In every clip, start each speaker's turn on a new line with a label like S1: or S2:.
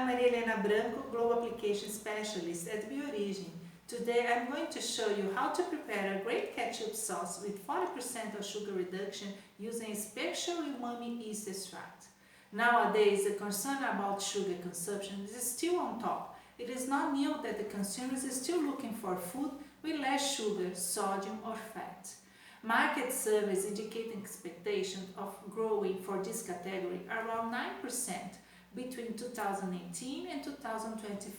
S1: I'm Maria Helena Branco, Global Application Specialist at Biorigin. Today I'm going to show you how to prepare a great ketchup sauce with 40% of sugar reduction using a special umami yeast extract. Nowadays, the concern about sugar consumption is still on top. It is not new that the consumers are still looking for food with less sugar, sodium or fat. Market surveys indicate an expectation of growing for this category around 9% between 2018 and 2025,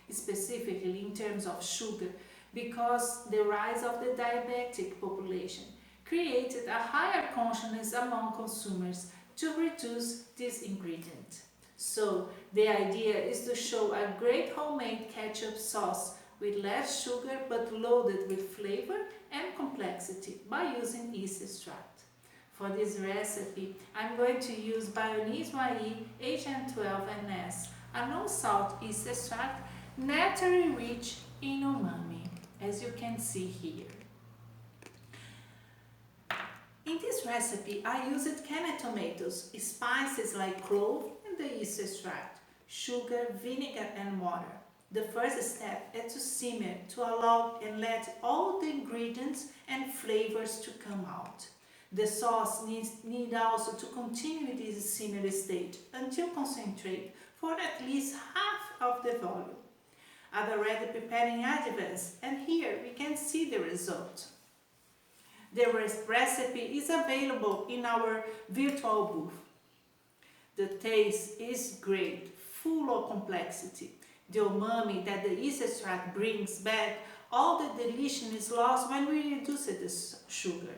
S1: specifically in terms of sugar, because the rise of the diabetic population created a higher consciousness among consumers to reduce this ingredient. So the idea is to show a great homemade ketchup sauce with less sugar but loaded with flavor and complexity by using yeast extract. For this recipe, I'm going to use Biorigin HN12NS, a no-salt yeast extract naturally rich in umami, as you can see here. In this recipe, I used canned tomatoes, spices like clove and the yeast extract, sugar, vinegar and water. The first step is to simmer to allow and let all the ingredients and flavors to come out. The sauce needs also to continue in this simmer state until concentrate for at least half of the volume. I've already prepared in advance and here we can see the result. The recipe is available in our virtual booth. The taste is great, full of complexity. The umami that the yeast extract brings back, all the deliciousness lost when we reduce the sugar.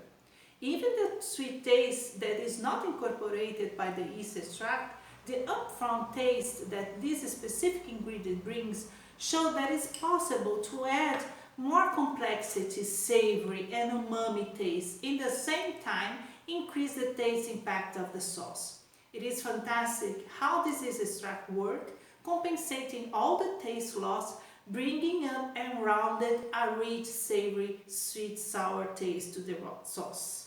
S1: Even the sweet taste that is not incorporated by the yeast extract, the upfront taste that this specific ingredient brings show that it's possible to add more complexity, savory and umami taste in the same time increase the taste impact of the sauce. It is fantastic how this yeast extract works, compensating all the taste loss, bringing up and rounded a rich, savory, sweet, sour taste to the sauce.